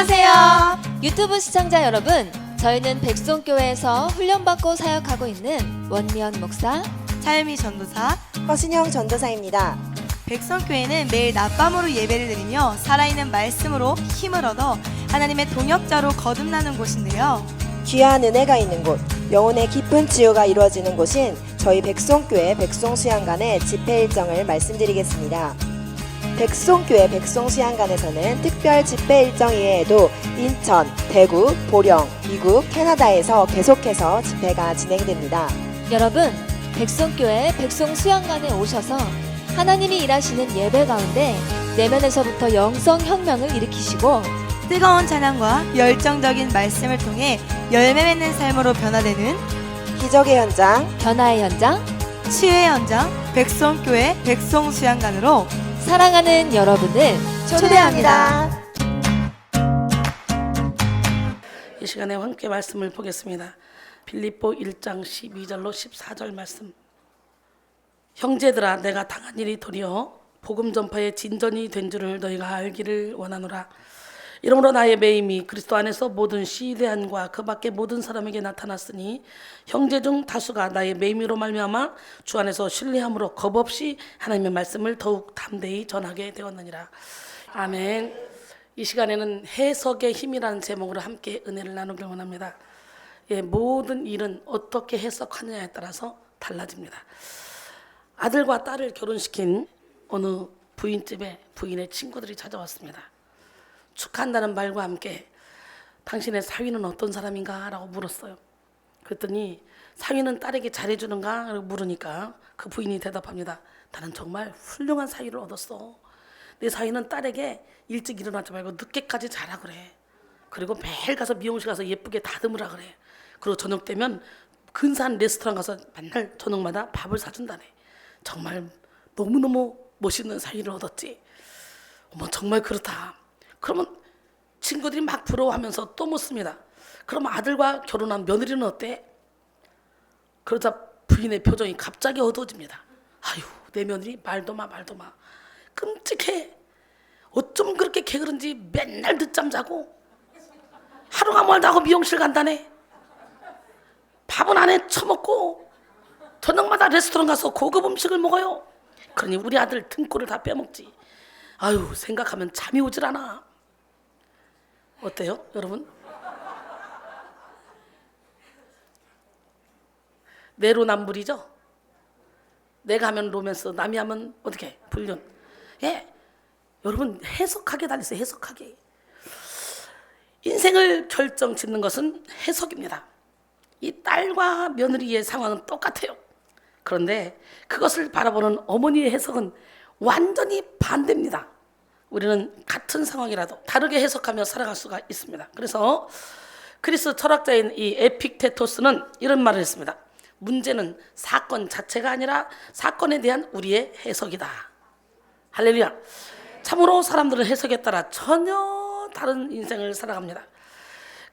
안녕하세요. 유튜브 시청자 여러분, 저희는 백송교회에서 훈련받고 사역하고 있는 원미연 목사, 차유미 전도사, 허신영 전도사입니다. 백성교회는 매일 낮밤으로 예배를 드리며 살아있는 말씀으로 힘을 얻어 하나님의 동역자로 거듭나는 곳인데요. 귀한 은혜가 있는 곳, 영혼의 깊은 치유가 이루어지는 곳인 저희 백송교회 백송수양관의 집회 일정을 말씀드리겠습니다. 백송교회 백송수양관에서는 특별 집회 일정 이외에도 인천, 대구, 보령, 미국, 캐나다에서 계속해서 집회가 진행됩니다. 여러분, 백송교회 백송수양관에 오셔서 하나님이 일하시는 예배 가운데 내면에서부터 영성혁명을 일으키시고 뜨거운 찬양과 열정적인 말씀을 통해 열매 맺는 삶으로 변화되는 기적의 현장, 변화의 현장, 치유의 현장 백성교회 백송수양관으로 사랑하는 여러분을 초대합니다. 이 시간에 함께 말씀을 보겠습니다. 빌립보 1장 12절로 14절 말씀. 형제들아, 내가 당한 일이 도리어 복음 전파의 진전이 된 줄을 너희가 알기를 원하노라. 이러므로 나의 매임이 그리스도 안에서 모든 시대한과 그 밖에 모든 사람에게 나타났으니 형제 중 다수가 나의 매임으로 말미암아 주 안에서 신뢰함으로 겁없이 하나님의 말씀을 더욱 담대히 전하게 되었느니라. 아멘. 이 시간에는 해석의 힘이라는 제목으로 함께 은혜를 나누길 원합니다. 모든 일은 어떻게 해석하느냐에 따라서 달라집니다. 아들과 딸을 결혼시킨 어느 부인집에 부인의 친구들이 찾아왔습니다. 축하한다는 말과 함께 당신의 사위는 어떤 사람인가? 라고 물었어요. 그랬더니 사위는 딸에게 잘해주는가? 라고 물으니까 그 부인이 대답합니다. 나는 정말 훌륭한 사위를 얻었어. 내 사위는 딸에게 일찍 일어나지 말고 늦게까지 자라 그래. 그리고 매일 가서 미용실 가서 예쁘게 다듬으라 그래. 그리고 저녁 되면 근사한 레스토랑 가서 맨날 저녁마다 밥을 사준다네. 정말 너무너무 멋있는 사위를 얻었지. 어머, 정말 그렇다. 그러면 친구들이 막 부러워하면서 또 묻습니다. 그럼 아들과 결혼한 며느리는 어때? 그러자 부인의 표정이 갑자기 어두워집니다. 아유, 내 며느리 말도 마. 끔찍해. 어쩜 그렇게 게으른지 맨날 늦잠 자고 하루가 멀다고 미용실 간다네. 밥은 안에 처먹고 저녁마다 레스토랑 가서 고급 음식을 먹어요. 그러니 우리 아들 등골을 다 빼먹지. 아유, 생각하면 잠이 오질 않아. 어때요, 여러분? 내로남불이죠? 내가 하면 로맨스, 남이 하면 어떻게? 불륜. 여러분, 해석하게 달렸어요. 해석하게. 인생을 결정짓는 것은 해석입니다. 이 딸과 며느리의 상황은 똑같아요. 그런데 그것을 바라보는 어머니의 해석은 완전히 반대입니다. 우리는 같은 상황이라도 다르게 해석하며 살아갈 수가 있습니다. 그래서 그리스 철학자인 이 에픽테토스는 이런 말을 했습니다. 문제는 사건 자체가 아니라 사건에 대한 우리의 해석이다. 할렐루야. 참으로 사람들은 해석에 따라 전혀 다른 인생을 살아갑니다.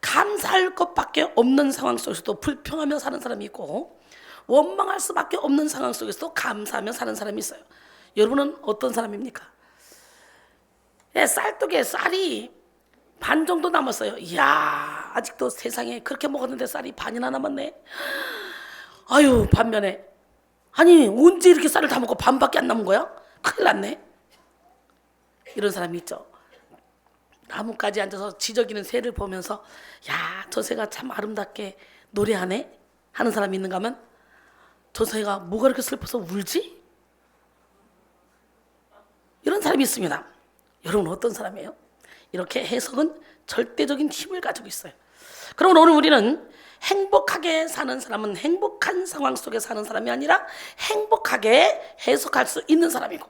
감사할 것밖에 없는 상황 속에서도 불평하며 사는 사람이 있고 원망할 수밖에 없는 상황 속에서도 감사하며 사는 사람이 있어요. 여러분은 어떤 사람입니까? 쌀떡에 쌀이 반 정도 남았어요. 이야, 아직도 세상에 그렇게 먹었는데 쌀이 반이나 남았네. 아유, 반면에 아니, 언제 이렇게 쌀을 다 먹고 반밖에 안 남은 거야? 큰일 났네. 이런 사람이 있죠. 나뭇가지 앉아서 지저귀는 새를 보면서 야, 저 새가 참 아름답게 노래하네 하는 사람이 있는가 하면 저 새가 뭐가 이렇게 슬퍼서 울지? 이런 사람이 있습니다. 여러분 어떤 사람이에요? 이렇게 해석은 절대적인 힘을 가지고 있어요. 그럼 오늘 우리는 행복하게 사는 사람은 행복한 상황 속에 사는 사람이 아니라 행복하게 해석할 수 있는 사람이고,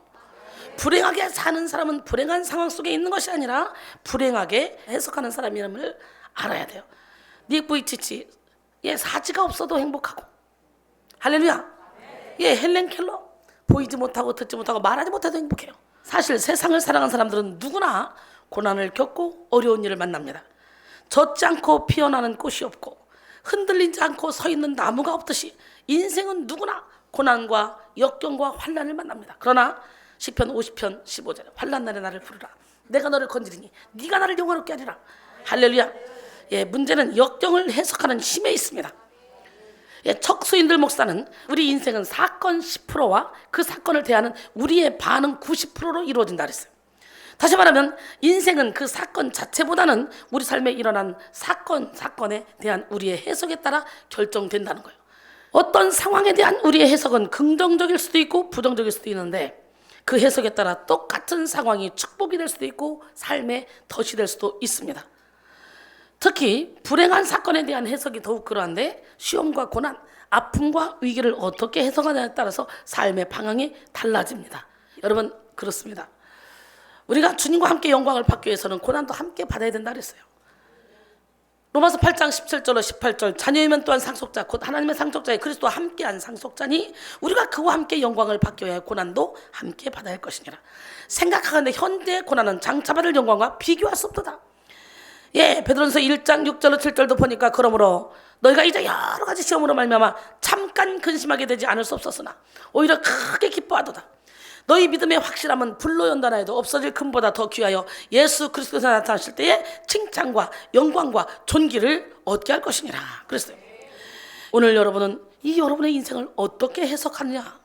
불행하게 사는 사람은 불행한 상황 속에 있는 것이 아니라 불행하게 해석하는 사람임을 알아야 돼요. 닉 부이치치, 사지가 없어도 행복하고, 할렐루야. 헬렌 켈러, 보이지 못하고 듣지 못하고 말하지 못해도 행복해요. 사실 세상을 살아간 사람들은 누구나 고난을 겪고 어려운 일을 만납니다. 젖지 않고 피어나는 꽃이 없고 흔들리지 않고 서 있는 나무가 없듯이 인생은 누구나 고난과 역경과 환난을 만납니다. 그러나 시편 50편 15절에 환난 날에 나를 부르라. 내가 너를 건지리니 네가 나를 영화롭게 하리라. 할렐루야. 예, 문제는 역경을 해석하는 힘에 있습니다. 예, 척수인들 목사는 우리 인생은 사건 10%와 그 사건을 대하는 우리의 반응 90%로 이루어진다 그랬어요. 다시 말하면 인생은 그 사건 자체보다는 우리 삶에 일어난 사건에 대한 우리의 해석에 따라 결정된다는 거예요. 어떤 상황에 대한 우리의 해석은 긍정적일 수도 있고 부정적일 수도 있는데 그 해석에 따라 똑같은 상황이 축복이 될 수도 있고 삶의 덫이 될 수도 있습니다. 특히 불행한 사건에 대한 해석이 더욱 그러한데 시험과 고난, 아픔과 위기를 어떻게 해석하느냐에 따라서 삶의 방향이 달라집니다. 여러분 그렇습니다. 우리가 주님과 함께 영광을 받기 위해서는 고난도 함께 받아야 된다 그랬어요. 로마서 8장 17절로 18절 자녀이면 또한 상속자 곧 하나님의 상속자의 그리스도와 함께한 상속자니 우리가 그와 함께 영광을 받기 위하여 고난도 함께 받아야 할 것이니라. 생각하건대 현대의 고난은 장차받을 영광과 비교할 수 없도다. 예, 베드로전서 1장 6절로 7절도 보니까 그러므로 너희가 이제 여러 가지 시험으로 말미암아 잠깐 근심하게 되지 않을 수 없었으나 오히려 크게 기뻐하도다. 너희 믿음의 확실함은 불로 연단하여도 없어질 금보다 더 귀하여 예수 그리스도에서 나타나실 때에 칭찬과 영광과 존귀를 얻게 할 것이니라 그랬어요. 오늘 여러분은 이 여러분의 인생을 어떻게 해석하느냐,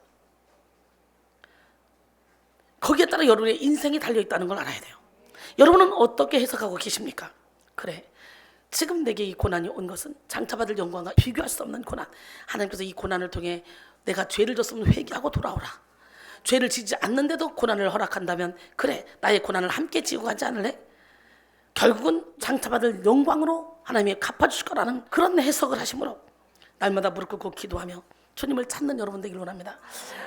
거기에 따라 여러분의 인생이 달려있다는 걸 알아야 돼요. 여러분은 어떻게 해석하고 계십니까? 그래, 지금 내게 이 고난이 온 것은 장차받을 영광과 비교할 수 없는 고난, 하나님께서 이 고난을 통해 내가 죄를 졌으면 회개하고 돌아오라, 죄를 지지 않는데도 고난을 허락한다면 그래, 나의 고난을 함께 지고 가지 않을래? 결국은 장차받을 영광으로 하나님이 갚아주실 거라는 그런 해석을 하심으로 날마다 무릎 꿇고 기도하며 주님을 찾는 여러분 되길 원합니다.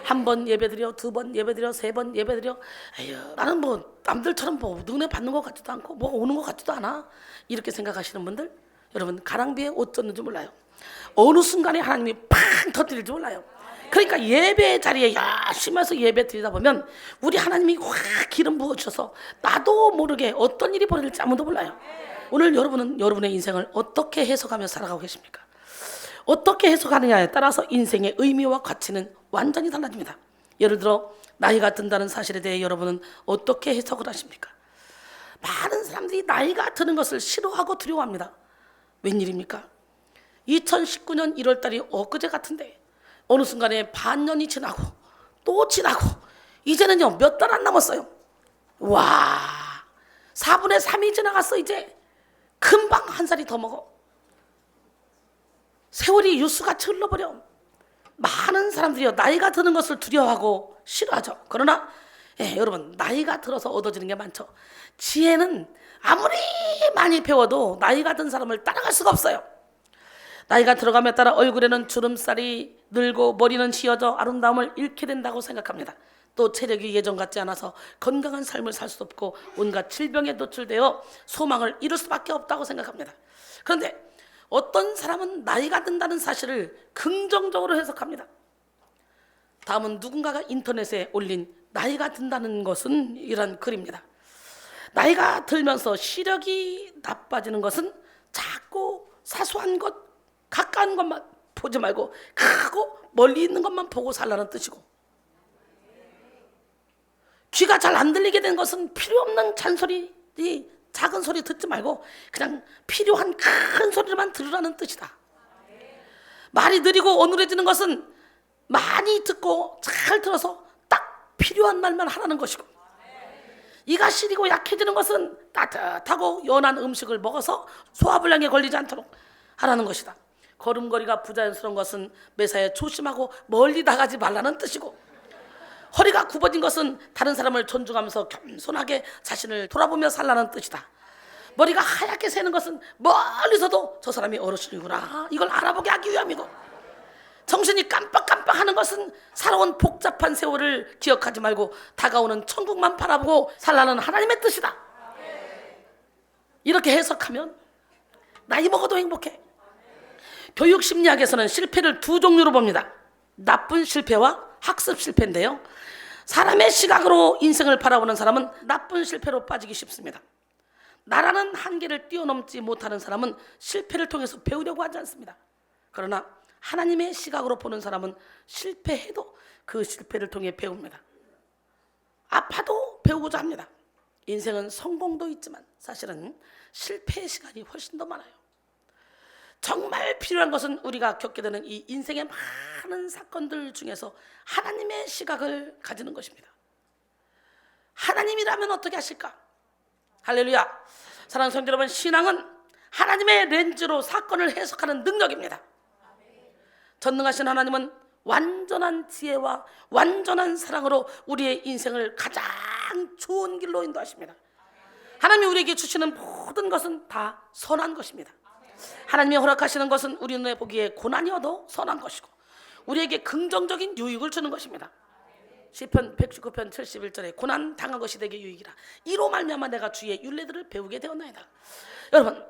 한 번 예배드려, 두 번 예배드려, 세 번 예배드려, 에휴, 나는 뭐 남들처럼 뭐 은혜 받는 것 같지도 않고 뭐 오는 것 같지도 않아, 이렇게 생각하시는 분들, 여러분 가랑비에 옷 젖는지 몰라요. 어느 순간에 하나님이 팡 터뜨릴지 몰라요. 그러니까 예배 자리에 열심히 해서 예배 드리다 보면 우리 하나님이 확 기름 부어주셔서 나도 모르게 어떤 일이 벌어질지 아무도 몰라요. 오늘 여러분은 여러분의 인생을 어떻게 해석하며 살아가고 계십니까? 어떻게 해석하느냐에 따라서 인생의 의미와 가치는 완전히 달라집니다. 예를 들어 나이가 든다는 사실에 대해 여러분은 어떻게 해석을 하십니까? 많은 사람들이 나이가 드는 것을 싫어하고 두려워합니다. 웬일입니까? 2019년 1월달이 엊그제 같은데 어느 순간에 반년이 지나고 또 지나고 이제는요 몇 달 안 남았어요. 와, 4분의 3이 지나갔어. 이제 금방 한 살이 더 먹어. 세월이 유수같이 흘러버려. 많은 사람들이요 나이가 드는 것을 두려워하고 싫어하죠. 그러나 여러분 나이가 들어서 얻어지는 게 많죠. 지혜는 아무리 많이 배워도 나이가 든 사람을 따라갈 수가 없어요. 나이가 들어감에 따라 얼굴에는 주름살이 늘고 머리는 휘어져 아름다움을 잃게 된다고 생각합니다. 또 체력이 예전 같지 않아서 건강한 삶을 살 수 없고 온갖 질병에 노출되어 소망을 이룰 수밖에 없다고 생각합니다. 그런데 어떤 사람은 나이가 든다는 사실을 긍정적으로 해석합니다. 다음은 누군가가 인터넷에 올린 나이가 든다는 것은 이런 글입니다. 나이가 들면서 시력이 나빠지는 것은 작고 사소한 것, 가까운 것만 보지 말고 크고 멀리 있는 것만 보고 살라는 뜻이고, 귀가 잘 안 들리게 된 것은 필요 없는 잔소리, 작은 소리 듣지 말고 그냥 필요한 큰 소리만 들으라는 뜻이다. 말이 느리고 어눌해지는 것은 많이 듣고 잘 들어서 딱 필요한 말만 하라는 것이고, 이가 시리고 약해지는 것은 따뜻하고 연한 음식을 먹어서 소화불량에 걸리지 않도록 하라는 것이다. 걸음걸이가 부자연스러운 것은 매사에 조심하고 멀리 나가지 말라는 뜻이고, 허리가 굽어진 것은 다른 사람을 존중하면서 겸손하게 자신을 돌아보며 살라는 뜻이다. 머리가 하얗게 새는 것은 멀리서도 저 사람이 어르신이구나 이걸 알아보게 하기 위함이고, 정신이 깜빡깜빡하는 것은 살아온 복잡한 세월을 기억하지 말고 다가오는 천국만 바라보고 살라는 하나님의 뜻이다. 이렇게 해석하면 나이 먹어도 행복해. 교육 심리학에서는 실패를 두 종류로 봅니다. 나쁜 실패와 학습 실패인데요, 사람의 시각으로 인생을 바라보는 사람은 나쁜 실패로 빠지기 쉽습니다. 나라는 한계를 뛰어넘지 못하는 사람은 실패를 통해서 배우려고 하지 않습니다. 그러나 하나님의 시각으로 보는 사람은 실패해도 그 실패를 통해 배웁니다. 아파도 배우고자 합니다. 인생은 성공도 있지만 사실은 실패의 시간이 훨씬 더 많아요. 정말 필요한 것은 우리가 겪게 되는 이 인생의 많은 사건들 중에서 하나님의 시각을 가지는 것입니다. 하나님이라면 어떻게 하실까? 할렐루야. 사랑하는 성도 여러분, 신앙은 하나님의 렌즈로 사건을 해석하는 능력입니다. 전능하신 하나님은 완전한 지혜와 완전한 사랑으로 우리의 인생을 가장 좋은 길로 인도하십니다. 하나님이 우리에게 주시는 모든 것은 다 선한 것입니다. 하나님이 허락하시는 것은 우리 눈에 보기에 고난이어도 선한 것이고 우리에게 긍정적인 유익을 주는 것입니다. 시편 119편 71절에 고난 당한 것이 내게 유익이라 이로 말미암아 내가 주의 율례들을 배우게 되었나이다. 여러분,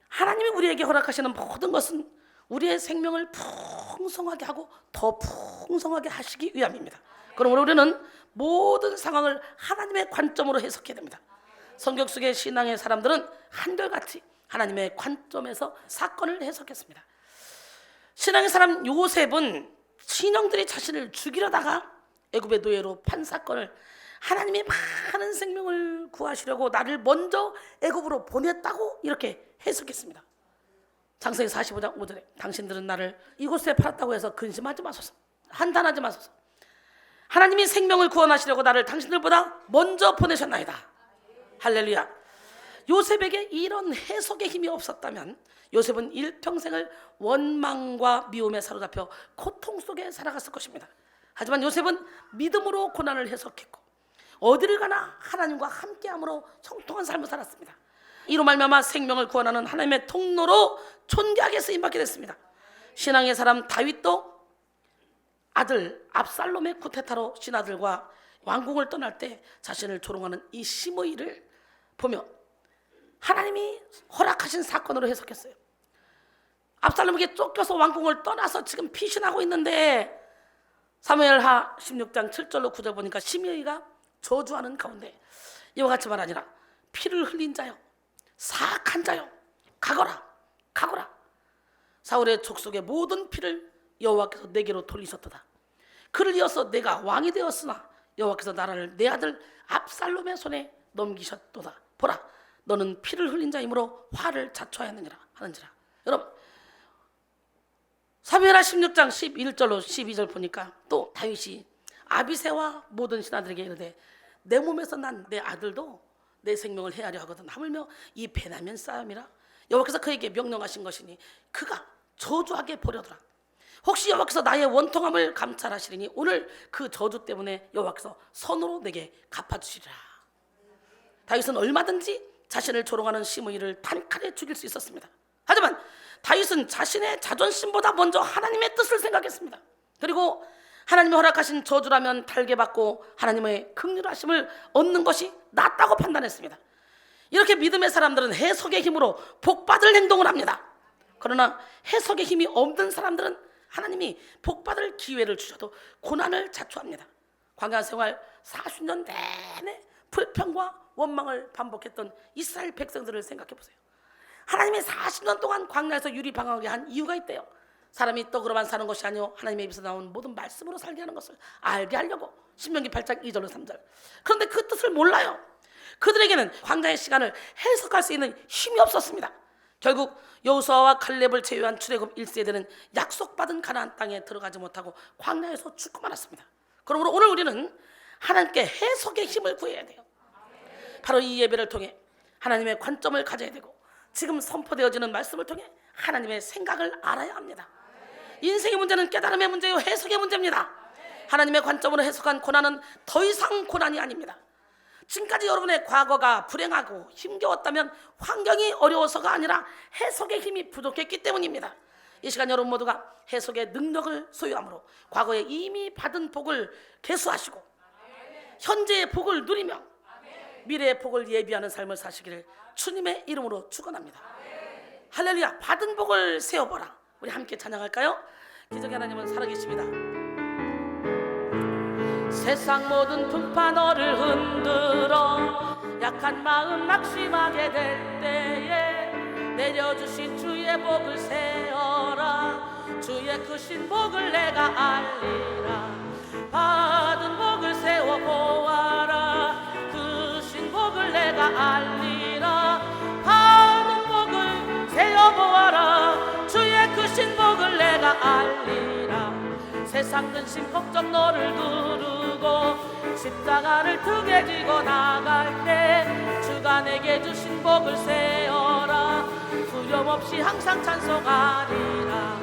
하나님이 우리에게 허락하시는 모든 것은 우리의 생명을 풍성하게 하고 더 풍성하게 하시기 위함입니다. 그러므로 우리는 모든 상황을 하나님의 관점으로 해석해야 됩니다. 성경 속의 신앙의 사람들은 한결같이 하나님의 관점에서 사건을 해석했습니다. 신앙의 사람 요셉은 친형들이 자신을 죽이려다가 애굽의 노예로 판 사건을 하나님이 많은 생명을 구하시려고 나를 먼저 애굽으로 보냈다고 이렇게 해석했습니다. 창세기 45장 5절에 당신들은 나를 이곳에 팔았다고 해서 근심하지 마소서, 한탄하지 마소서. 하나님이 생명을 구원하시려고 나를 당신들보다 먼저 보내셨나이다. 할렐루야. 요셉에게 이런 해석의 힘이 없었다면 요셉은 일평생을 원망과 미움에 사로잡혀 고통 속에 살아갔을 것입니다. 하지만 요셉은 믿음으로 고난을 해석했고 어디를 가나 하나님과 함께함으로 형통한 삶을 살았습니다. 이로 말미암아 생명을 구원하는 하나님의 통로로 존귀하게 쓰임받게 됐습니다. 신앙의 사람 다윗도 아들 압살롬의 쿠데타로 신하들과 왕궁을 떠날 때 자신을 조롱하는 이 시므이를 보며 하나님이 허락하신 사건으로 해석했어요. 압살롬에게 쫓겨서 왕궁을 떠나서 지금 피신하고 있는데 사무엘하 16장 7절로 9절 보니까 시므이가 저주하는 가운데 이와 같이 말하니라. 피를 흘린 자여, 사악한 자여, 가거라, 가거라. 사울의 족속의 모든 피를 여호와께서 내게로 돌리셨도다. 그를 이어서 내가 왕이 되었으나 여호와께서 나라를 내 아들 압살롬의 손에 넘기셨도다. 보라, 너는 피를 흘린 자이므로 화를 자초하였느니라 하는지라. 여러분, 사무엘하 16장 11절로 12절 보니까 또 다윗이 아비새와 모든 신하들에게 이르되 내 몸에서 난 내 아들도 내 생명을 해하려 하거든. 하물며 이 베냐민 싸움이라 여호와께서 그에게 명령하신 것이니 그가 저주하게 보려더라. 혹시 여호와께서 나의 원통함을 감찰하시리니 오늘 그 저주 때문에 여호와께서 선으로 내게 갚아주시리라. 다윗은 얼마든지 자신을 조롱하는 시므이를 단칼에 죽일 수 있었습니다. 하지만 다윗은 자신의 자존심보다 먼저 하나님의 뜻을 생각했습니다. 그리고 하나님이 허락하신 저주라면 달게 받고 하나님의 긍휼하심을 얻는 것이 낫다고 판단했습니다. 이렇게 믿음의 사람들은 해석의 힘으로 복받을 행동을 합니다. 그러나 해석의 힘이 없는 사람들은 하나님이 복받을 기회를 주셔도 고난을 자초합니다. 광야 생활 40년 내내 불평과 원망을 반복했던 이스라엘 백성들을 생각해 보세요. 하나님이 40년 동안 광야에서 유리방황하게 한 이유가 있대요. 사람이 떡으로만 사는 것이 아니요 하나님의 입에서 나온 모든 말씀으로 살게 하는 것을 알게 하려고. 신명기 8장 2절로 3절. 그런데 그 뜻을 몰라요. 그들에게는 광야의 시간을 해석할 수 있는 힘이 없었습니다. 결국 여호수아와 칼렙을 제외한 출애굽 1세대는 약속받은 가나안 땅에 들어가지 못하고 광야에서 죽고 말았습니다. 그러므로 오늘 우리는 하나님께 해석의 힘을 구해야 돼요. 바로 이 예배를 통해 하나님의 관점을 가져야 되고 지금 선포되어지는 말씀을 통해 하나님의 생각을 알아야 합니다. 인생의 문제는 깨달음의 문제요 해석의 문제입니다. 하나님의 관점으로 해석한 고난은 더 이상 고난이 아닙니다. 지금까지 여러분의 과거가 불행하고 힘겨웠다면 환경이 어려워서가 아니라 해석의 힘이 부족했기 때문입니다. 이 시간 여러분 모두가 해석의 능력을 소유함으로 과거에 이미 받은 복을 계수하시고 현재의 복을 누리며 미래의 복을 예비하는 삶을 사시기를 주님의 이름으로 축원합니다. 할렐루야. 받은 복을 세어보라. 우리 함께 찬양할까요? 기적의 하나님은 살아계십니다. 세상 모든 풍파 너를 흔들어 약한 마음 낙심하게 될 때에 내려주신 주의 복을 세어라. 주의 크신 복을 내가 알리라. 받은 복을 세워 보아라. 크신 복을 내가 내가 알리라. 받은 복을 세어보아라. 주의 크신 복을 내가 알리라. 세상 근심 걱정 너를 두르고 십자가를 등에 지고 나갈 때 주가 내게 주신 복을 세어라. 두려움 없이 항상 찬송하리라.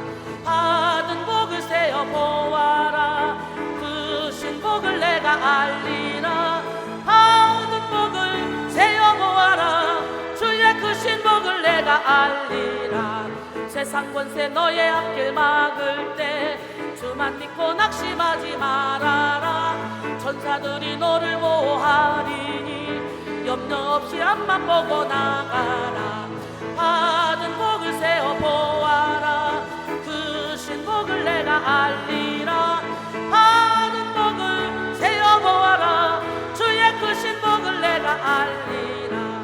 받은 복을 세어보아라. 크신 복을 내가 알리라. 받은 복을 세어보아라. 주의 크신 복을 내가 알리라. 세상 권세 너의 앞길 막을 때 주만 믿고 낙심하지 말아라. 천사들이 너를 보호하리니 염려 없이 앞만 보고 나가라. 받은 복을 세어보아라. 크신 복을 내가 알리라. 받은 복을 세어보아라. 주의 크신 복을 내가 알리라.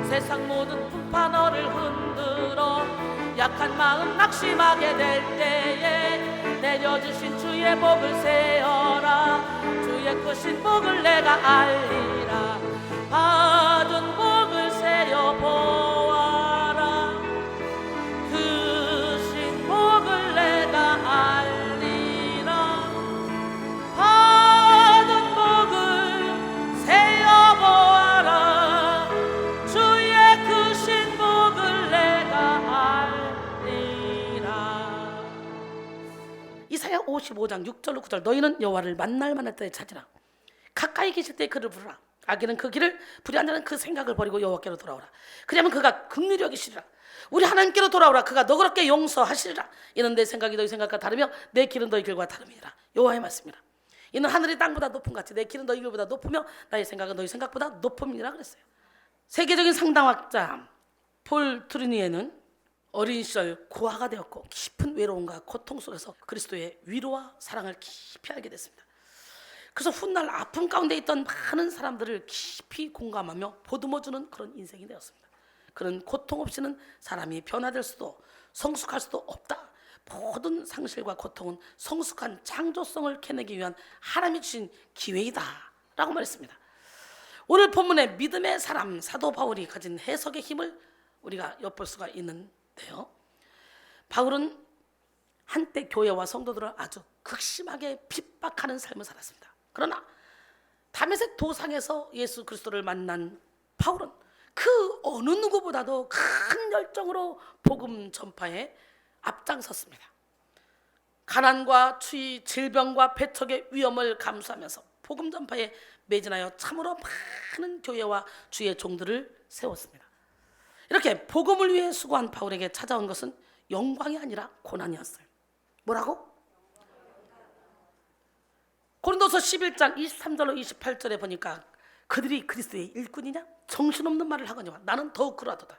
세상 모든 풍파 너를 흔들어 약한 마음 낙심하게 될 때에 내려주신 주의 복을 세어라. 주의 크신 복을 내가 알리라. 받은 복을 세어보아라. 크신 복을 내가 알리라. 받은 복을 세어보아라. 주의 크신 복을 내가 알리라. 이사야 55장 6절로 9절. 너희는 여호와를 만날 때 찾으라. 가까이 계실 때 그를 부르라. 악인은 그 길을 불의한 자는 그 생각을 버리고 여호와께로 돌아오라. 그러면 그가 긍휼히 여기시리라. 우리 하나님께로 돌아오라. 그가 너그럽게 용서하시리라. 이는 내 생각이 너희 생각과 다르며 내 길은 너희 길과 다름이니라. 여호와의 말씀이라. 이는 하늘이 땅보다 높은 같이 내 길은 너희 길보다 높으며 나의 생각은 너희 생각보다 높음이라 그랬어요. 세계적인 상담학자 폴 트루니에는 어린 시절 고아가 되었고 깊은 외로움과 고통 속에서 그리스도의 위로와 사랑을 깊이 알게 됐습니다. 그래서 훗날 아픔 가운데 있던 많은 사람들을 깊이 공감하며 보듬어주는 그런 인생이 되었습니다. 그런 고통 없이는 사람이 변화될 수도 성숙할 수도 없다. 모든 상실과 고통은 성숙한 창조성을 캐내기 위한 하나님이 주신 기회이다 라고 말했습니다. 오늘 본문의 믿음의 사람 사도 바울이 가진 해석의 힘을 우리가 엿볼 수가 있는데요. 바울은 한때 교회와 성도들을 아주 극심하게 핍박하는 삶을 살았습니다. 그러나 다메섹 도상에서 예수 그리스도를 만난 바울은 그 어느 누구보다도 큰 열정으로 복음 전파에 앞장섰습니다. 가난과 추위, 질병과 배척의 위험을 감수하면서 복음 전파에 매진하여 참으로 많은 교회와 주의 종들을 세웠습니다. 이렇게 복음을 위해 수고한 바울에게 찾아온 것은 영광이 아니라 고난이었어요. 뭐라고? 고린도서 11장 23절로 28절에 보니까 그들이 그리스도의 일꾼이냐? 정신없는 말을 하거니와 나는 더욱 그러하도다.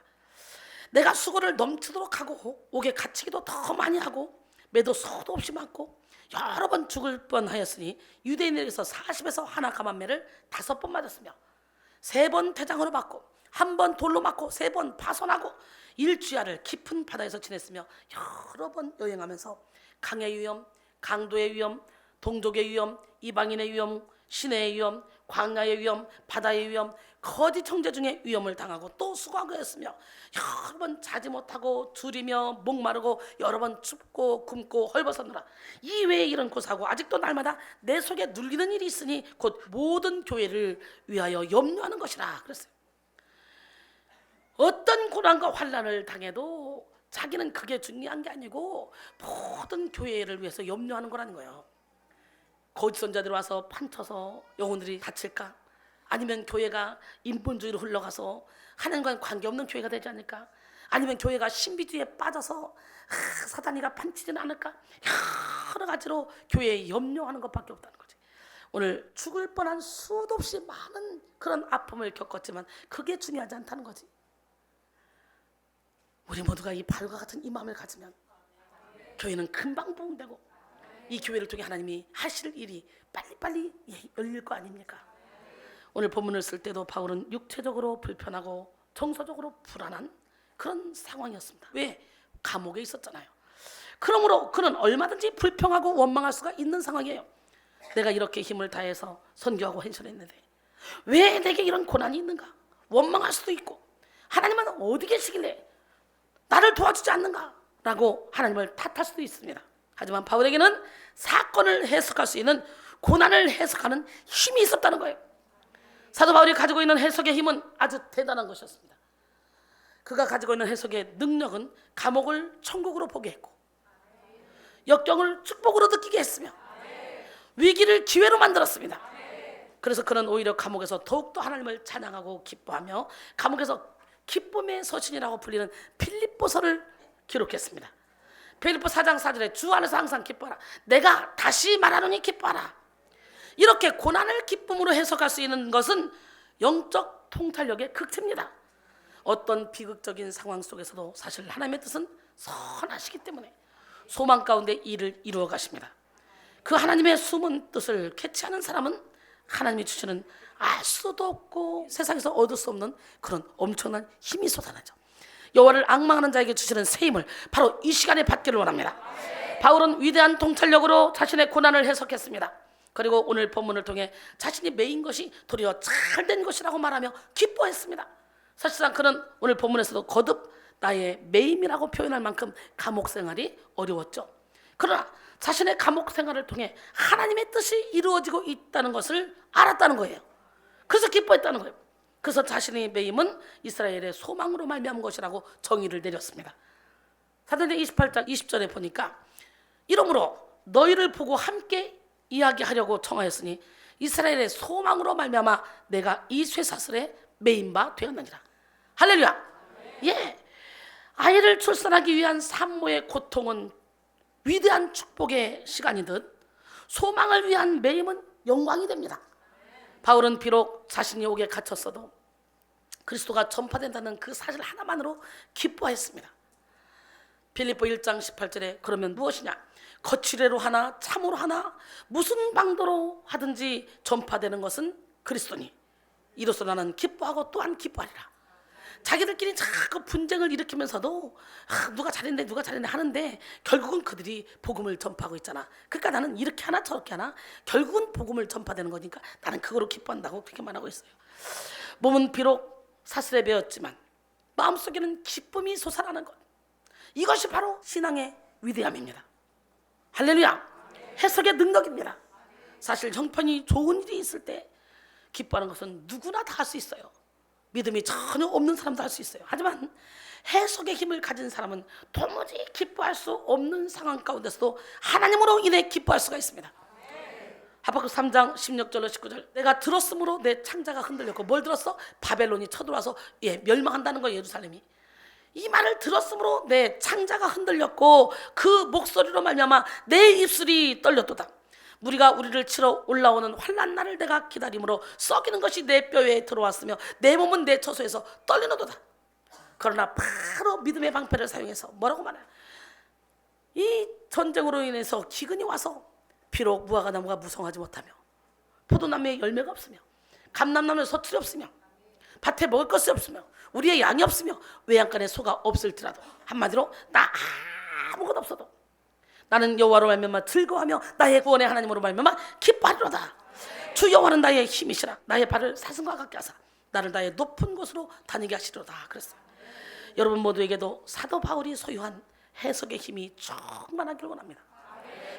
내가 수고를 넘치도록 하고 옥에 갇히기도 더 많이 하고 매도 소도 없이 맞고 여러 번 죽을 뻔하였으니 유대인에게서 40에서 하나 감한매를 5번 맞았으며 3번 태장으로 맞고 1번 돌로 맞고 3번 파손하고 일주야를 깊은 바다에서 지냈으며 여러 번 여행하면서 강의 위험, 강도의 위험, 동족의 위험, 이방인의 위험, 시내의 위험, 광야의 위험, 바다의 위험, 거짓 형제 중에 위험을 당하고 또 수고하고 했으며 여러 번 자지 못하고 줄이며 목마르고 여러 번 춥고 굶고 헐벗었노라. 이 외에 이런 고사하고 아직도 날마다 내 속에 눌리는 일이 있으니 곧 모든 교회를 위하여 염려하는 것이라 그랬어요. 어떤 고난과 환난을 당해도 자기는 그게 중요한 게 아니고 모든 교회를 위해서 염려하는 거라는 거예요. 거짓 선자들이 와서 판쳐서 영혼들이 다칠까? 아니면 교회가 인본주의로 흘러가서 하나님과는 관계없는 교회가 되지 않을까? 아니면 교회가 신비주의에 빠져서 사단이가 판치지는 않을까? 여러 가지로 교회에 염려하는 것밖에 없다는 거지. 오늘 죽을 뻔한 수도 없이 많은 그런 아픔을 겪었지만 그게 중요하지 않다는 거지. 우리 모두가 이 바울과 같은 이 마음을 가지면 교회는 금방 부흥되고 이 교회를 통해 하나님이 하실 일이 빨리빨리 열릴 거 아닙니까? 오늘 본문을 쓸 때도 바울은 육체적으로 불편하고 정서적으로 불안한 그런 상황이었습니다. 왜? 감옥에 있었잖아요. 그러므로 그는 얼마든지 불평하고 원망할 수가 있는 상황이에요. 내가 이렇게 힘을 다해서 선교하고 헌신했는데 왜 내게 이런 고난이 있는가? 원망할 수도 있고, 하나님은 어디 계시길래 나를 도와주지 않는가? 라고 하나님을 탓할 수도 있습니다. 하지만 바울에게는 사건을 해석할 수 있는, 고난을 해석하는 힘이 있었다는 거예요. 사도 바울이 가지고 있는 해석의 힘은 아주 대단한 것이었습니다. 그가 가지고 있는 해석의 능력은 감옥을 천국으로 보게 했고, 역경을 축복으로 느끼게 했으며, 위기를 기회로 만들었습니다. 그래서 그는 오히려 감옥에서 더욱더 하나님을 찬양하고 기뻐하며 감옥에서 기쁨의 서신이라고 불리는 빌립보서를 기록했습니다. 빌립보 4장 4절에 주 안에서 항상 기뻐하라. 내가 다시 말하노니 기뻐하라. 이렇게 고난을 기쁨으로 해석할 수 있는 것은 영적 통찰력의 극치입니다. 어떤 비극적인 상황 속에서도 사실 하나님의 뜻은 선하시기 때문에 소망 가운데 일을 이루어 가십니다. 그 하나님의 숨은 뜻을 캐치하는 사람은 하나님이 주시는 알 수도 없고 세상에서 얻을 수 없는 그런 엄청난 힘이 솟아나죠. 여호와를 앙망하는 자에게 주시는 새 힘을 바로 이 시간에 받기를 원합니다. 바울은 위대한 통찰력으로 자신의 고난을 해석했습니다. 그리고 오늘 본문을 통해 자신이 매인 것이 도리어 잘된 것이라고 말하며 기뻐했습니다. 사실상 그는 오늘 본문에서도 거듭 나의 매임이라고 표현할 만큼 감옥 생활이 어려웠죠. 그러나 자신의 감옥 생활을 통해 하나님의 뜻이 이루어지고 있다는 것을 알았다는 거예요. 그래서 기뻐했다는 거예요. 그래서 자신의 매임은 이스라엘의 소망으로 말미암은 것이라고 정의를 내렸습니다. 사도행전 28장 20절에 보니까 이러므로 너희를 보고 함께 이야기하려고 청하였으니 이스라엘의 소망으로 말미암아 내가 이 쇠사슬에 매인 바 되었느니라. 할렐루야. 예, 아이를 출산하기 위한 산모의 고통은 위대한 축복의 시간이듯 소망을 위한 매임은 영광이 됩니다. 바울은 비록 자신이 옥에 갇혔어도 그리스도가 전파된다는 그 사실 하나만으로 기뻐했습니다. 빌립보 1장 18절에 그러면 무엇이냐? 거칠애로 하나 참으로 하나 무슨 방도로 하든지 전파되는 것은 그리스도니 이로써 나는 기뻐하고 또한 기뻐하리라. 자기들끼리 자꾸 분쟁을 일으키면서도 누가 잘했네 하는데 결국은 그들이 복음을 전파하고 있잖아. 그러니까 나는 이렇게 하나 저렇게 하나 결국은 복음을 전파되는 거니까 나는 그거로 기뻐한다고 그렇게 말하고 있어요. 몸은 비록 사슬에 베었지만 마음속에는 기쁨이 솟아나는 것, 이것이 바로 신앙의 위대함입니다. 할렐루야. 해석의 능력입니다. 사실 형편이 좋은 일이 있을 때 기뻐하는 것은 누구나 다 할 수 있어요. 믿음이 전혀 없는 사람도 할 수 있어요. 하지만 해석의 힘을 가진 사람은 도무지 기뻐할 수 없는 상황 가운데서도 하나님으로 인해 기뻐할 수가 있습니다. 하박국 3장 16절로 19절 내가 들었으므로 내 창자가 흔들렸고 뭘 들었어? 바벨론이 쳐들어와서 멸망한다는 거예요. 예루살렘이. 이 말을 들었으므로 내 창자가 흔들렸고 그 목소리로 말미암아 내 입술이 떨렸도다. 무리가 우리를 치러 올라오는 환난 날을 내가 기다림으로 썩이는 것이 내 뼈에 들어왔으며 내 몸은 내 처소에서 떨리노도다. 그러나 바로 믿음의 방패를 사용해서 뭐라고 말해요? 이 전쟁으로 인해서 기근이 와서 비록 무화과 나무가 무성하지 못하며 포도나무에 열매가 없으며 감람나무에 서툴이 없으며 밭에 먹을 것이 없으며 우리의 양이 없으며 외양간에 소가 없을지라도 한마디로 나 아무것도 없어도 나는 여호와로 말미암아 즐거워하며 나의 구원의 하나님으로 말미암아 기뻐하리로다. 주 여호와는 나의 힘이시라. 나의 발을 사슴과 같게 하사 나를 나의 높은 곳으로 다니게 하시리로다. 그랬어요. 여러분 모두에게도 사도 바울이 소유한 해석의 힘이 충만하기를 원합니다.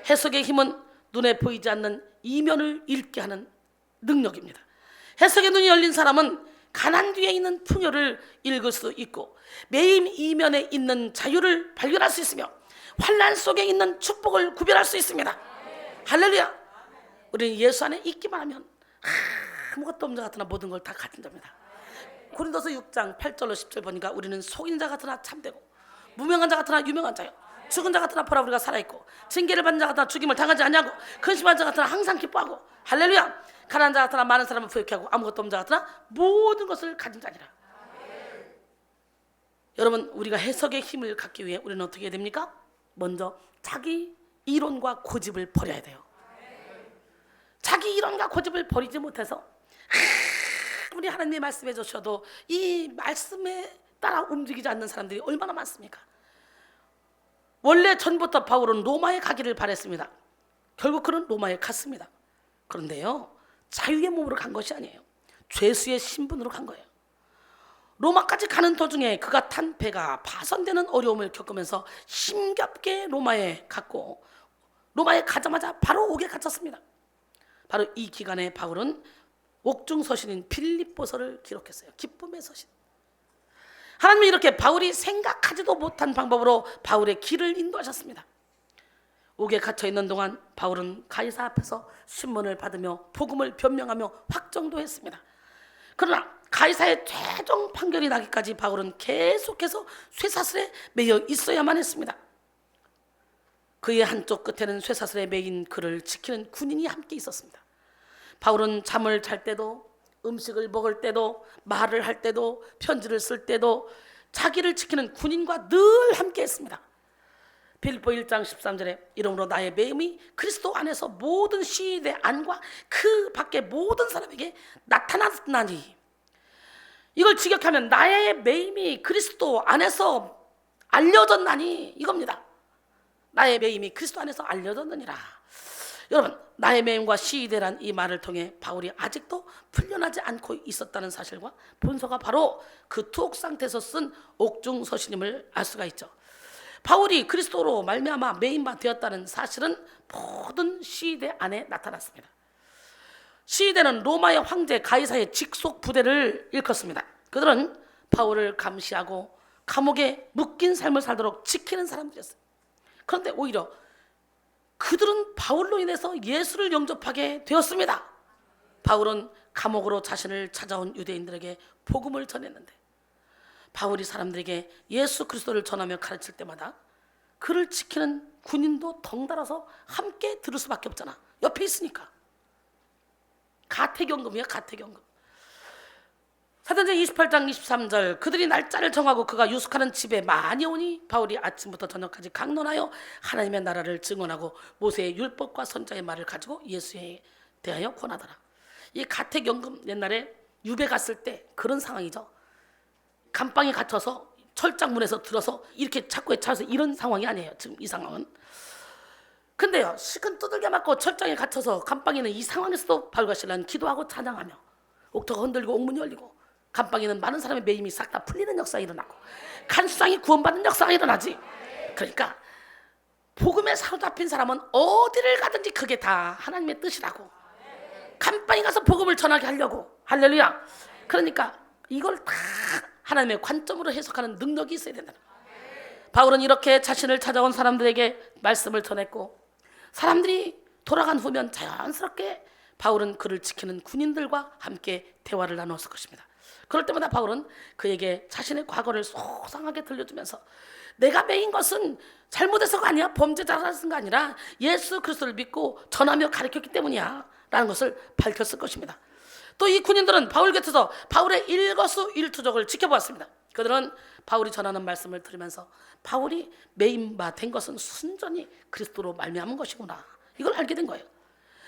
해석의 힘은 눈에 보이지 않는 이면을 읽게 하는 능력입니다. 해석의 눈이 열린 사람은 가난 뒤에 있는 풍요를 읽을 수 있고 매임 이면에 있는 자유를 발견할 수 있으며 환난 속에 있는 축복을 구별할 수 있습니다. 할렐루야. 우리는 예수 안에 있기만 하면 아무것도 없는 자 같으나 모든 걸 다 가진 자입니다. 고린도서 6장 8절로 10절 보니까 우리는 속인 자 같으나 참되고 무명한 자 같으나 유명한 자요 죽은 자 같으나 보라 우리가 살아있고 징계를 받는 자 같으나 죽임을 당하지 아니하고 근심한 자 같으나 항상 기뻐하고 할렐루야. 가난한 자 같으나 많은 사람을 부유케 하고 아무것도 없는 자 같으나 모든 것을 가진 자니라. 여러분 우리가 해석의 힘을 갖기 위해 우리는 어떻게 해야 됩니까? 먼저 자기 이론과 고집을 버려야 돼요. 자기 이론과 고집을 버리지 못해서 아무리 하나님이 말씀해 주셔도 이 말씀에 따라 움직이지 않는 사람들이 얼마나 많습니까? 원래 전부터 바울은 로마에 가기를 바랬습니다. 결국 그는 로마에 갔습니다. 그런데요 자유의 몸으로 간 것이 아니에요. 죄수의 신분으로 간 거예요. 로마까지 가는 도중에 그가 탄 배가 파손되는 어려움을 겪으면서 힘겹게 로마에 갔고, 로마에 가자마자 바로 옥에 갇혔습니다. 바로 이 기간에 바울은 옥중 서신인 빌립보서를 기록했어요. 기쁨의 서신. 하나님이 이렇게 바울이 생각하지도 못한 방법으로 바울의 길을 인도하셨습니다. 옥에 갇혀 있는 동안 바울은 가이사 앞에서 신문을 받으며 복음을 변명하며 확정도 했습니다. 그러나 가이사의 최종 판결이 나기까지 바울은 계속해서 쇠사슬에 매여 있어야만 했습니다. 그의 한쪽 끝에는 쇠사슬에 매인 그를 지키는 군인이 함께 있었습니다. 바울은 잠을 잘 때도, 음식을 먹을 때도, 말을 할 때도, 편지를 쓸 때도 자기를 지키는 군인과 늘 함께 했습니다. 빌립보 1장 13절에 이러므로 나의 매임이 그리스도 안에서 모든 시위대 안과 그 밖의 모든 사람에게 나타났나니, 이걸 직역하면 나의 매임이 그리스도 안에서 알려졌나니 이겁니다. 나의 매임이 그리스도 안에서 알려졌느니라. 여러분, 나의 매임과 시위대란 이 말을 통해 바울이 아직도 풀려나지 않고 있었다는 사실과 본서가 바로 그 투옥 상태에서 쓴 옥중 서신임을 알 수가 있죠. 바울이 그리스도로 말미암아 매임바 되었다는 사실은 모든 시위대 안에 나타났습니다. 시위대는 로마의 황제 가이사의 직속 부대를 일컫습니다. 그들은 바울을 감시하고 감옥에 묶인 삶을 살도록 지키는 사람들이었어요. 그런데 오히려 그들은 바울로 인해서 예수를 영접하게 되었습니다. 바울은 감옥으로 자신을 찾아온 유대인들에게 복음을 전했는데, 바울이 사람들에게 예수 그리스도를 전하며 가르칠 때마다 그를 지키는 군인도 덩달아서 함께 들을 수밖에 없잖아. 옆에 있으니까. 가택연금이야, 가택연금. 사도행전 28장 23절, 그들이 날짜를 정하고 그가 유숙하는 집에 많이 오니 바울이 아침부터 저녁까지 강론하여 하나님의 나라를 증언하고 모세의 율법과 선자의 말을 가지고 예수에 대하여 권하더라. 이 가택연금, 옛날에 유배 갔을 때 그런 상황이죠. 감방에 갇혀서 철장문에서 들어서 이렇게 착고에 차서 이런 상황이 아니에요. 지금 이 상황은. 근데요, 시큰 두들겨 맞고 철장에 갇혀서 감방에는 이 상황에서도 바울과 실라는 기도하고 찬양하며 옥토가 흔들리고 옥문이 열리고 감방에는 많은 사람의 매임이 싹 다 풀리는 역사가 일어나고 간수장이 구원받는 역사가 일어나지. 그러니까 복음에 사로잡힌 사람은 어디를 가든지 그게 다 하나님의 뜻이라고. 감방에 가서 복음을 전하게 하려고. 할렐루야. 그러니까 이걸 다 하나님의 관점으로 해석하는 능력이 있어야 된다. 바울은 이렇게 자신을 찾아온 사람들에게 말씀을 전했고, 사람들이 돌아간 후면 자연스럽게 바울은 그를 지키는 군인들과 함께 대화를 나누었을 것입니다. 그럴 때마다 바울은 그에게 자신의 과거를 소상하게 들려주면서 내가 매인 것은 잘못해서가 아니야, 범죄자라서가 아니라 예수 그리스도를 믿고 전하며 가르쳤기 때문이야 라는 것을 밝혔을 것입니다. 또 이 군인들은 바울 곁에서 바울의 일거수일투족을 지켜보았습니다. 그들은 바울이 전하는 말씀을 들으면서 바울이 매임바 된 것은 순전히 그리스도로 말미암은 것이구나, 이걸 알게 된 거예요.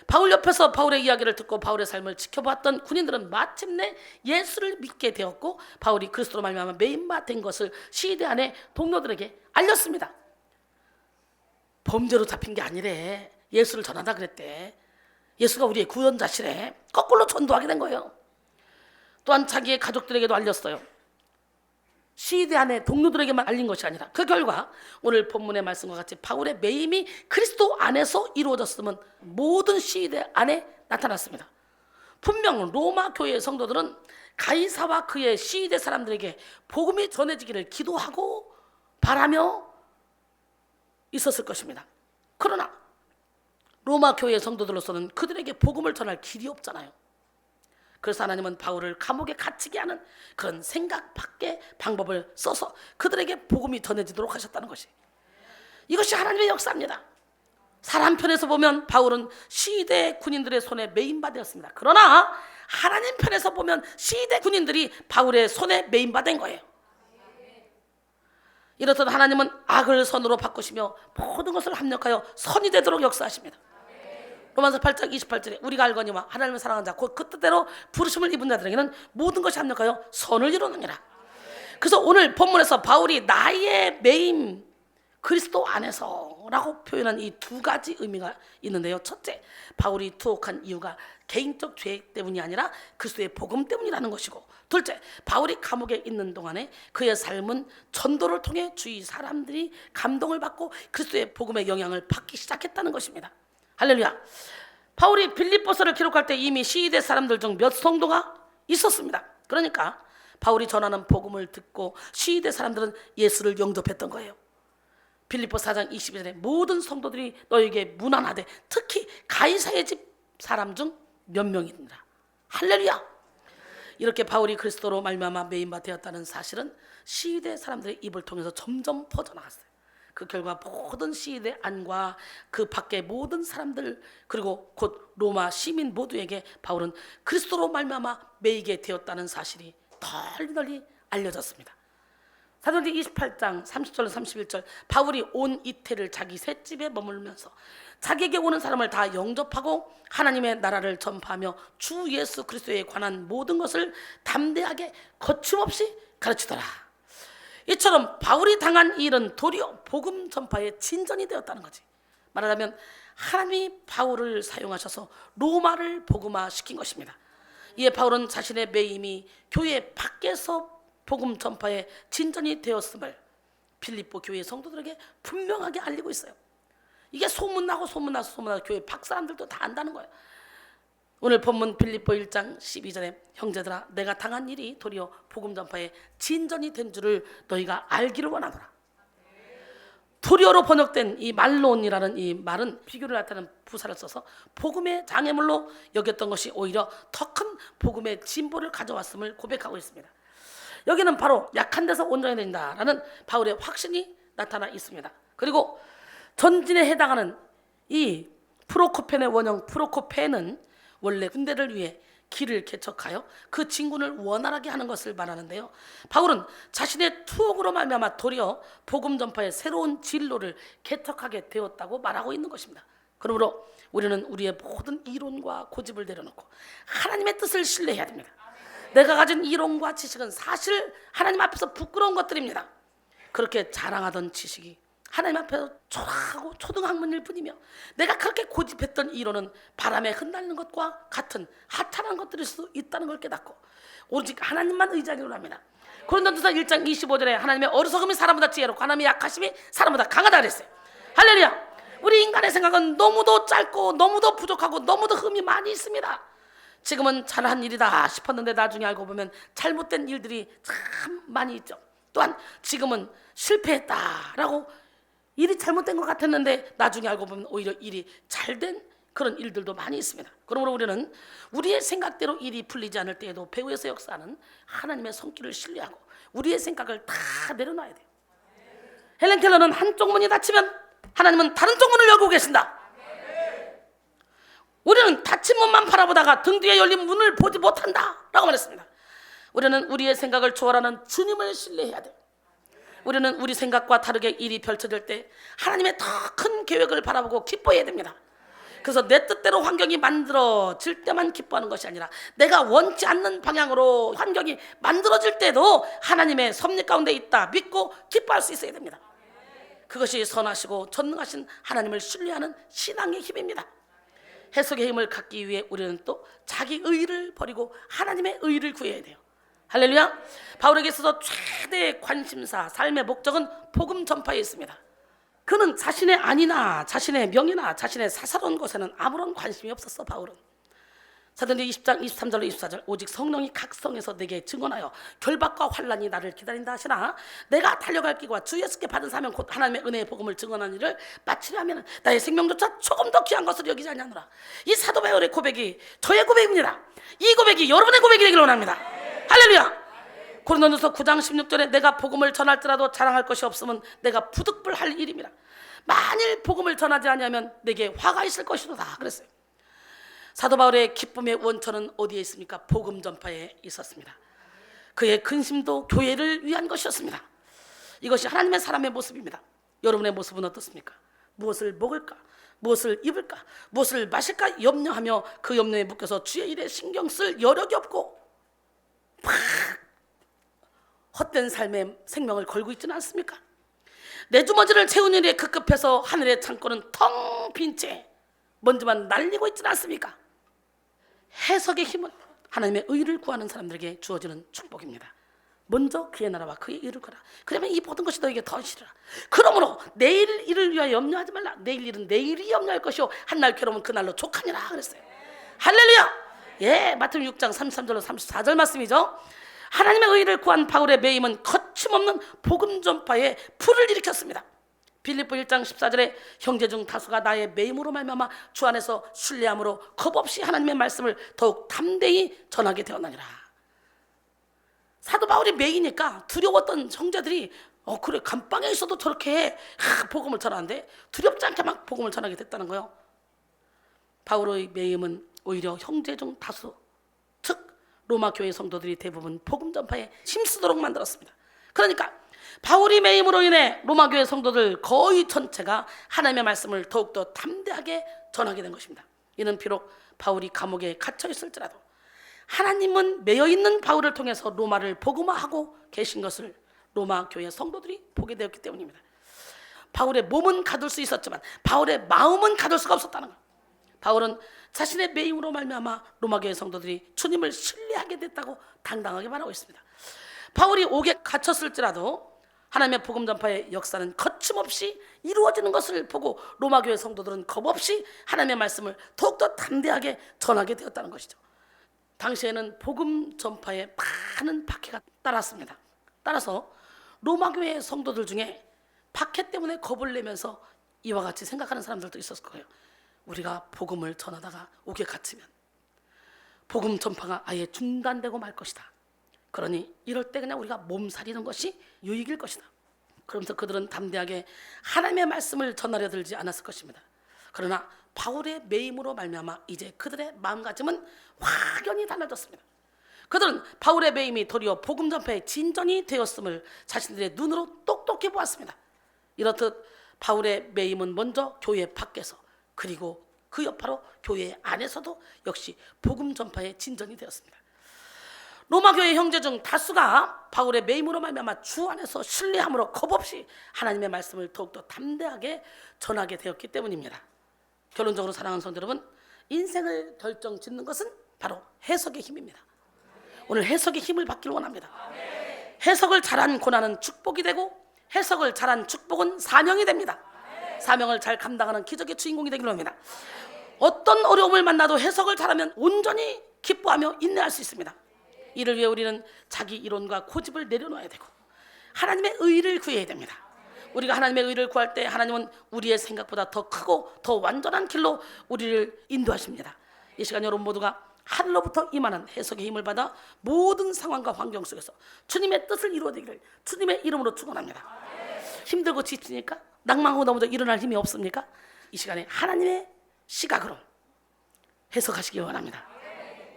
바울 옆에서 바울의 이야기를 듣고 바울의 삶을 지켜보았던 군인들은 마침내 예수를 믿게 되었고, 바울이 그리스도로 말미암아 매임바 된 것을 시대 안에 동료들에게 알렸습니다. 범죄로 잡힌 게 아니래. 예수를 전하다 그랬대. 예수가 우리의 구원자시래. 거꾸로 전도하게 된 거예요. 또한 자기의 가족들에게도 알렸어요. 시대 안에 동료들에게만 알린 것이 아니라 그 결과 오늘 본문의 말씀과 같이 바울의 매임이 그리스도 안에서 이루어졌음은 모든 시대 안에 나타났습니다. 분명 로마 교회의 성도들은 가이사와 그의 시대 사람들에게 복음이 전해지기를 기도하고 바라며 있었을 것입니다. 그러나 로마 교회의 성도들로서는 그들에게 복음을 전할 길이 없잖아요. 그래서 하나님은 바울을 감옥에 갇히게 하는 그런 생각 밖의 방법을 써서 그들에게 복음이 전해지도록 하셨다는 것이, 이것이 하나님의 역사입니다. 사람 편에서 보면 바울은 시대 군인들의 손에 매임받았습니다. 그러나 하나님 편에서 보면 시대 군인들이 바울의 손에 매임받은 거예요. 이렇듯 하나님은 악을 선으로 바꾸시며 모든 것을 합력하여 선이 되도록 역사하십니다. 로마서 8장 28절에 우리가 알거니와 하나님을 사랑하는 자 곧 그 뜻대로 부르심을 입은 자들에게는 모든 것이 합력하여 선을 이루느니라. 그래서 오늘 본문에서 바울이 나의 매임 그리스도 안에서라고 표현한 이 두 가지 의미가 있는데요. 첫째, 바울이 투옥한 이유가 개인적 죄 때문이 아니라 그리스도의 복음 때문이라는 것이고, 둘째, 바울이 감옥에 있는 동안에 그의 삶은 전도를 통해 주위 사람들이 감동을 받고 그리스도의 복음의 영향을 받기 시작했다는 것입니다. 할렐루야. 바울이 빌립보서를 기록할 때 이미 시대 사람들 중 몇 성도가 있었습니다. 그러니까 바울이 전하는 복음을 듣고 시대 사람들은 예수를 영접했던 거예요. 빌립보 4장 22절에 모든 성도들이 너에게 문안하되 특히 가이사의 집 사람 중 몇 명이니라. 할렐루야. 이렇게 바울이 그리스도로 말미암아 메인바 되었다는 사실은 시대 사람들의 입을 통해서 점점 퍼져나갔어요. 그 결과 모든 시대 안과 그 밖의 모든 사람들 그리고 곧 로마 시민 모두에게 바울은 그리스도로 말미암아 매이게 되었다는 사실이 널리 알려졌습니다. 사도행전 28장 30절로 31절 바울이 온 이태를 자기 셋집에 머물면서 자기에게 오는 사람을 다 영접하고 하나님의 나라를 전파하며 주 예수 그리스도에 관한 모든 것을 담대하게 거침없이 가르치더라. 이처럼 바울이 당한 일은 도리어 복음 전파의 진전이 되었다는 거지. 말하자면 하나님이 바울을 사용하셔서 로마를 복음화시킨 것입니다. 이에 바울은 자신의 매임이 교회 밖에서 복음 전파의 진전이 되었음을 빌립보 교회 성도들에게 분명하게 알리고 있어요. 이게 소문나고 교회 밖 사람들도 다 안다는 거예요. 오늘 본문 빌립보 1장 12절에 형제들아 내가 당한 일이 도리어 복음 전파의 진전이 된 줄을 너희가 알기를 원하노라. 도리어로 번역된 이 말론이라는 이 말은 비교를 나타내는 부사를 써서 복음의 장애물로 여겼던 것이 오히려 더 큰 복음의 진보를 가져왔음을 고백하고 있습니다. 여기는 바로 약한 데서 온전히 된다라는 바울의 확신이 나타나 있습니다. 그리고 전진에 해당하는 이 프로코펜의 원형 프로코펜은 원래 군대를 위해 길을 개척하여 그 진군을 원활하게 하는 것을 말하는데요. 바울은 자신의 투옥으로 말미암아 도리어 복음 전파의 새로운 진로를 개척하게 되었다고 말하고 있는 것입니다. 그러므로 우리는 우리의 모든 이론과 고집을 내려놓고 하나님의 뜻을 신뢰해야 됩니다. 내가 가진 이론과 지식은 사실 하나님 앞에서 부끄러운 것들입니다. 그렇게 자랑하던 지식이 하나님 앞에서 초라하고 초등학문일 뿐이며 내가 그렇게 고집했던 이론은 바람에 흩날리는 것과 같은 하찮은 것들일 수 있다는 걸 깨닫고 오직 하나님만 의지하기로 합니다. 고린도전서 1장 25절에 하나님의 어리석음이 사람보다 지혜롭고 하나님의 약하심이 사람보다 강하다 그랬어요. 할렐루야. 우리 인간의 생각은 너무도 짧고 너무도 부족하고 너무도 흠이 많이 있습니다. 지금은 잘한 일이다 싶었는데 나중에 알고 보면 잘못된 일들이 참 많이 있죠. 또한 지금은 실패했다라고 일이 잘못된 것 같았는데 나중에 알고 보면 오히려 일이 잘된 그런 일들도 많이 있습니다. 그러므로 우리는 우리의 생각대로 일이 풀리지 않을 때에도 배후에서 역사하는 하나님의 손길을 신뢰하고 우리의 생각을 다 내려놔야 돼요. 헬렌 켈러는 한쪽 문이 닫히면 하나님은 다른 쪽 문을 열고 계신다. 우리는 닫힌 문만 바라보다가 등 뒤에 열린 문을 보지 못한다 라고 말했습니다. 우리는 우리의 생각을 초월하는 주님을 신뢰해야 돼요. 우리는 우리 생각과 다르게 일이 펼쳐질 때 하나님의 더 큰 계획을 바라보고 기뻐해야 됩니다. 그래서 내 뜻대로 환경이 만들어질 때만 기뻐하는 것이 아니라 내가 원치 않는 방향으로 환경이 만들어질 때도 하나님의 섭리 가운데 있다 믿고 기뻐할 수 있어야 됩니다. 그것이 선하시고 전능하신 하나님을 신뢰하는 신앙의 힘입니다. 해석의 힘을 갖기 위해 우리는 또 자기 의의를 버리고 하나님의 의의를 구해야 돼요. 할렐루야. 바울에게 있어서 최대의 관심사, 삶의 목적은 복음 전파에 있습니다. 그는 자신의 안이나 자신의 명예나 자신의 사사로운 것에는 아무런 관심이 없었어. 바울은 사도행전 20장 23절로 24절 오직 성령이 각성해서 내게 증언하여 결박과 환난이 나를 기다린다 하시나 내가 달려갈 길과 주 예수께 받은 사명 곧 하나님의 은혜의 복음을 증언하는 일을 마치려 하면 나의 생명조차 조금 더 귀한 것을 여기지 않냐노라. 이 사도 바울의 고백이 저의 고백입니다. 이 고백이 여러분의 고백이 되기를 원합니다. 할렐루야. 고린도전서 9장 16절에 내가 복음을 전할지라도 자랑할 것이 없으면 내가 부득불할 일입니다. 만일 복음을 전하지 않으면 내게 화가 있을 것이로다 그랬어요. 사도 바울의 기쁨의 원천은 어디에 있습니까? 복음 전파에 있었습니다. 그의 근심도 교회를 위한 것이었습니다. 이것이 하나님의 사람의 모습입니다. 여러분의 모습은 어떻습니까? 무엇을 먹을까? 무엇을 입을까? 무엇을 마실까? 염려하며 그 염려에 묶여서 주의 일에 신경 쓸 여력이 없고 막 헛된 삶의 생명을 걸고 있지는 않습니까? 내 주머니를 채우는 일에 급급해서 하늘의 창고는 텅 빈 채 먼지만 날리고 있지는 않습니까? 해석의 힘은 하나님의 의를 구하는 사람들에게 주어지는 축복입니다. 먼저 그의 나라와 그의 의를 구하라. 그러면 이 모든 것이 너에게 더하시리라. 그러므로 내일 일을 위하여 염려하지 말라. 내일 일은 내일이 염려할 것이요 한날 괴로움은 그날로 족하니라 그랬어요. 할렐루야. 예, 마태복음 6장 33절로 34절 말씀이죠. 하나님의 의를 구한 바울의 매임은 거침없는 복음 전파에 불을 일으켰습니다. 빌립보 1장 14절에 형제 중 다수가 나의 매임으로 말미암아 주 안에서 신뢰함으로 겁없이 하나님의 말씀을 더욱 담대히 전하게 되었느니라. 사도 바울이 매이니까 두려웠던 형제들이 그래 감방에 있어도 저렇게 복음을 전하는데 두렵지 않게 막 복음을 전하게 됐다는 거예요. 바울의 매임은 오히려 형제 중 다수, 즉 로마 교회 성도들이 대부분 복음 전파에 힘쓰도록 만들었습니다. 그러니까 바울이 매임으로 인해 로마 교회 성도들 거의 전체가 하나님의 말씀을 더욱더 담대하게 전하게 된 것입니다. 이는 비록 바울이 감옥에 갇혀 있을지라도 하나님은 매여있는 바울을 통해서 로마를 복음화하고 계신 것을 로마 교회 성도들이 보게 되었기 때문입니다. 바울의 몸은 가둘 수 있었지만 바울의 마음은 가둘 수가 없었다는 것. 바울은 자신의 매임으로 말미암아 로마 교회 성도들이 주님을 신뢰하게 됐다고 당당하게 말하고 있습니다. 바울이 옥에 갇혔을지라도 하나님의 복음 전파의 역사는 거침없이 이루어지는 것을 보고 로마 교회 성도들은 겁없이 하나님의 말씀을 더욱더 담대하게 전하게 되었다는 것이죠. 당시에는 복음 전파에 많은 박해가 따랐습니다. 따라서 로마 교회 성도들 중에 박해 때문에 겁을 내면서 이와 같이 생각하는 사람들도 있었을 거예요. 우리가 복음을 전하다가 옥에 갇히면 복음 전파가 아예 중단되고 말 것이다. 그러니 이럴 때 그냥 우리가 몸살이는 것이 유익일 것이다. 그러면서 그들은 담대하게 하나님의 말씀을 전하려 들지 않았을 것입니다. 그러나 바울의 매임으로 말미암아 이제 그들의 마음가짐은 확연히 달라졌습니다. 그들은 바울의 매임이 도리어 복음 전파의 진전이 되었음을 자신들의 눈으로 똑똑히 보았습니다. 이렇듯 바울의 매임은 먼저 교회 밖에서 그리고 그 여파로 교회 안에서도 역시 복음 전파의 진전이 되었습니다. 로마 교회 형제 중 다수가 바울의 매임으로 말미암아 주 안에서 신뢰함으로 겁없이 하나님의 말씀을 더욱더 담대하게 전하게 되었기 때문입니다. 결론적으로 사랑하는 성도 여러분, 인생을 결정짓는 것은 바로 해석의 힘입니다. 오늘 해석의 힘을 받기를 원합니다. 해석을 잘한 고난은 축복이 되고 해석을 잘한 축복은 사명이 됩니다. 사명을 잘 감당하는 기적의 주인공이 되기를 합니다. 어떤 어려움을 만나도 해석을 잘하면 온전히 기뻐하며 인내할 수 있습니다. 이를 위해 우리는 자기 이론과 고집을 내려놓아야 되고 하나님의 의를 구해야 됩니다. 우리가 하나님의 의를 구할 때 하나님은 우리의 생각보다 더 크고 더 완전한 길로 우리를 인도하십니다. 이 시간 여러분 모두가 하늘로부터 임하는 해석의 힘을 받아 모든 상황과 환경 속에서 주님의 뜻을 이루어내기를 주님의 이름으로 축원합니다. 힘들고 지치니까 낭망하고 넘어져 일어날 힘이 없습니까? 이 시간에 하나님의 시각으로 해석하시기 원합니다.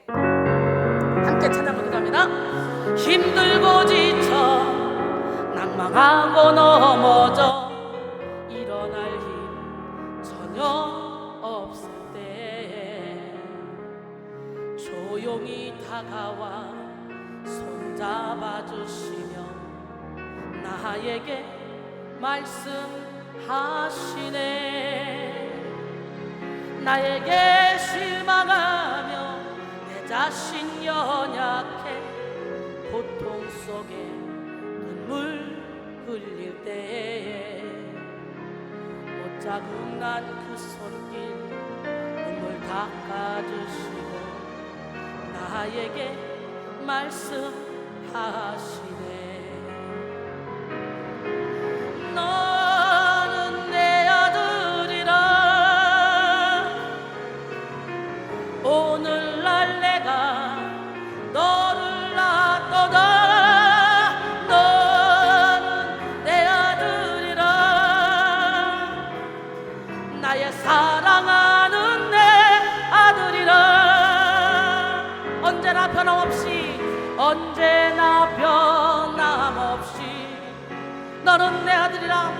함께 찬양 부탁합니다. 힘들고 지쳐 낭망하고 넘어져 일어날 힘 전혀 없을 때 조용히 다가와 손잡아 주시며 나에게 말씀하시네. 나에게 실망하며 내 자신 연약해 고통 속에 눈물 흘릴 때에 못자국 난 그 손길 눈물 닦아주시고 나에게 말씀하시네. 너는 내 아들이라 오늘날 내가 너를 낳았도다. 너는 내 아들이라 나의 사랑하는 내 아들이라 언제나 변함없이 언제나 변함없이 너는 내 아들이라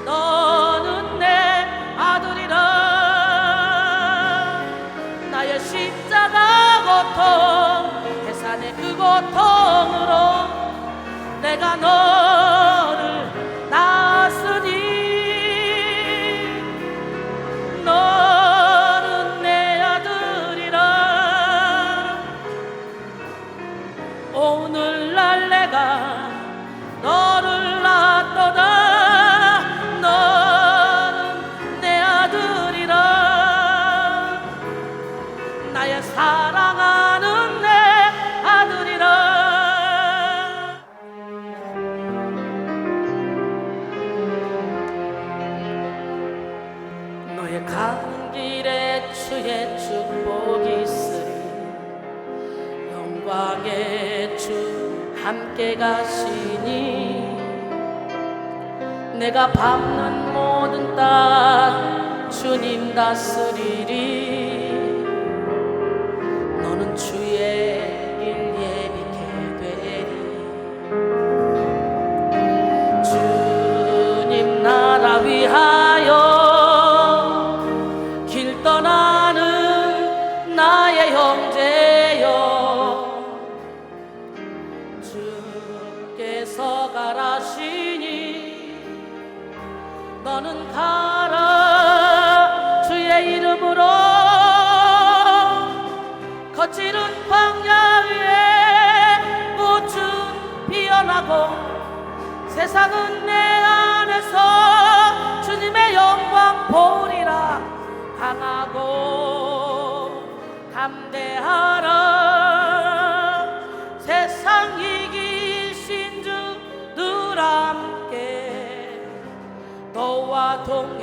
너는 내 아들이라 나의 십자가 고통 해산의 그 고통으로 내가 너를 낳았으니 너는 내 아들이라 오늘날 내가 너를 낳았도다. 너는 내 아들이라. 나의 사랑하는 내 아들이라. 너의 가는 길에 주의 축복이 있으리. 영광의 주 함께 가시니 내가 밟는 모든 땅 주님 다스리리. 너는 주의 길 예비케 되리. 주님 나라 위하여 길 떠나는 나의 형제여. 주께서 가라시니 너는 가라. 주의 이름으로 거칠은 광야 위에 꽃은 피어나고 세상은 내 안에서 주님의 영광 보리라. 강하고 담대하라. 세상 이기신 주 늘 함께 너와 동행하시